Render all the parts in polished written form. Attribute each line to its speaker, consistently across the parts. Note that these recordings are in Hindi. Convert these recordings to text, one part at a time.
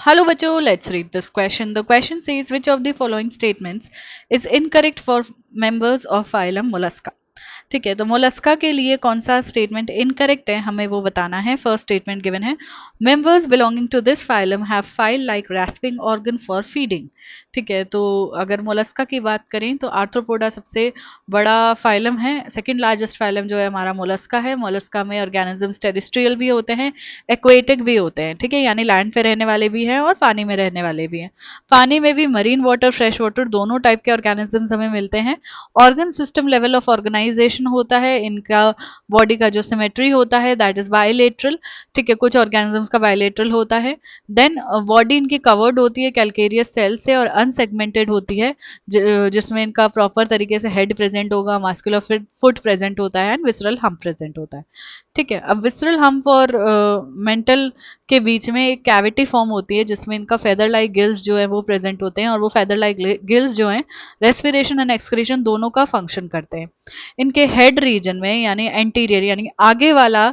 Speaker 1: Hello बच्चों, let's read this question. The question says which of the following statements is incorrect for members of phylum Mollusca. ठीक है, तो मोलस्का के लिए कौन सा स्टेटमेंट इनकरेक्ट है हमें वो बताना है. फर्स्ट स्टेटमेंट गिवन है, members belonging to this phylum have file like rasping organ for feeding. ठीक है, तो अगर मोलस्का की बात करें तो आर्थ्रोपोडा सबसे बड़ा फाइलम है. सेकंड लार्जेस्ट फाइलम जो है हमारा मोलस्का है. मोलस्का में ऑर्गेनिजम्स टेरेस्ट्रियल भी होते हैं, एक्वेटिक भी होते हैं. ठीक है, यानी लैंड पे रहने वाले भी हैं और पानी में रहने वाले भी हैं. पानी में भी मरीन वाटर, फ्रेश वाटर दोनों टाइप के ऑर्गेनिजम्स हमें मिलते हैं. Organ system level of organization होता है इनका. बॉडी का जो सिमेट्री होता है दैट इज बायलेटरल. ठीक है, कुछ ऑर्गेनिजम्स का बायलेटरल होता है. देन बॉडी इनकी कवर्ड होती है कैल्केरियस सेल से और अनसेगमेंटेड होती है, जिसमें इनका प्रॉपर तरीके से हेड प्रेजेंट होगा, मास्कुलर फुट प्रेजेंट होता है एंड विसरल हम्प प्रेजेंट होता है. ठीक है, अब विसरल हम्प और मेंटल के बीच में एक कैविटी फॉर्म होती है जिसमें इनका फेदर लाइक गिल्स जो है वो प्रेजेंट होते हैं, और वो फेदर लाइक गिल्स जो हैं रेस्पिरेशन एंड एक्सक्रीशन दोनों का फंक्शन करते हैं. इनके हेड रीजन में यानी एंटीरियर यानी आगे वाला,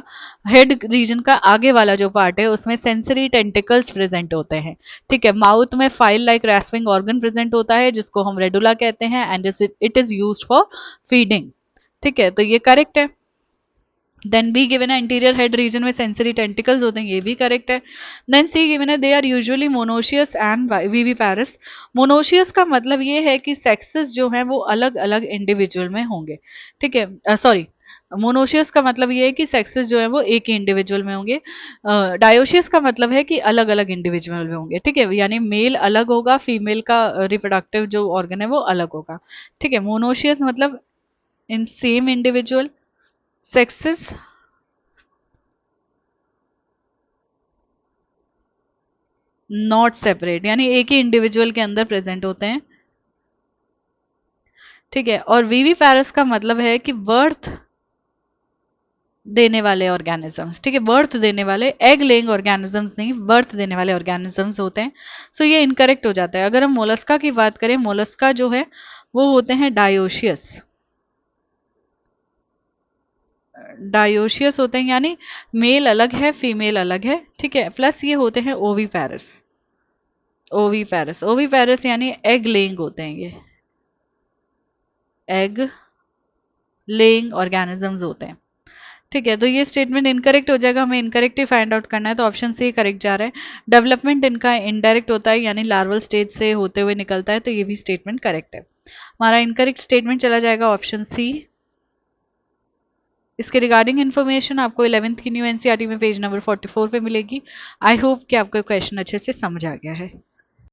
Speaker 1: हेड रीजन का आगे वाला जो पार्ट है उसमें सेंसरी टेंटिकल्स प्रेजेंट होते हैं. ठीक है, माउथ में फाइल लाइक रैस्पिंग ऑर्गन प्रेजेंट होता है जिसको हम रेडुला कहते हैं and it is used for feeding. ठीक है, तो ये करेक्ट है. देन बी गिवन है, इंटीरियर हेड रीजन में सेंसरी टेंटिकल्स होते हैं, ये भी करेक्ट है. देन सी गिवन है, they are usually monoecious and viviparous. Monoecious का मतलब ये है कि सेक्सेस जो हैं वो अलग अलग इंडिविजुअल में होंगे. ठीक है, सॉरी, मोनोशियस का मतलब ये है कि सेक्सेस जो है वो एक ही इंडिविजुअल में होंगे. डायोशियस का मतलब है कि अलग अलग इंडिविजुअल में होंगे. ठीक है, यानी मेल अलग होगा, फीमेल का रिप्रोडक्टिव जो ऑर्गन है वो अलग होगा. ठीक है, मोनोशियस मतलब in same individual, sexes not separate यानी एक ही इंडिविजुअल के अंदर प्रेजेंट होते हैं. ठीक है, और वीवीपैरस का मतलब है कि बर्थ देने वाले ऑर्गेनिजम्स. ठीक है, बर्थ देने वाले, एग लेइंग ऑर्गेनिजम्स नहीं, बर्थ देने वाले ऑर्गेनिजम्स होते हैं. सो ये इनकरेक्ट हो जाता है. अगर हम मोलस्का की बात करें, मोलस्का जो है वो होते हैं डायोशियस. डायोशियस होते हैं यानी मेल अलग है, फीमेल अलग है. ठीक है, प्लस ये होते हैं ओवीपैरस. ओवीपैरस, ओवीपैरस यानी एग लेइंग होते हैं, ये एग लेइंग ऑर्गेनिजम्स होते हैं. ठीक है, तो ये स्टेटमेंट इनकरेक्ट हो जाएगा. हमें इनकरेक्ट ही फाइंड आउट करना है, तो ऑप्शन सी करेक्ट जा रहा है. डेवलपमेंट इनका इनडायरेक्ट होता है यानी लार्वल स्टेज से होते हुए निकलता है, तो ये भी स्टेटमेंट करेक्ट है. हमारा इनकरेक्ट स्टेटमेंट चला जाएगा ऑप्शन सी. इसके रिगार्डिंग इन्फॉर्मेशन आपको 11th की न्यू एनसीईआरटी में पेज नंबर 44 पे मिलेगी. आई होप कि आपको क्वेश्चन अच्छे से समझ आ गया है.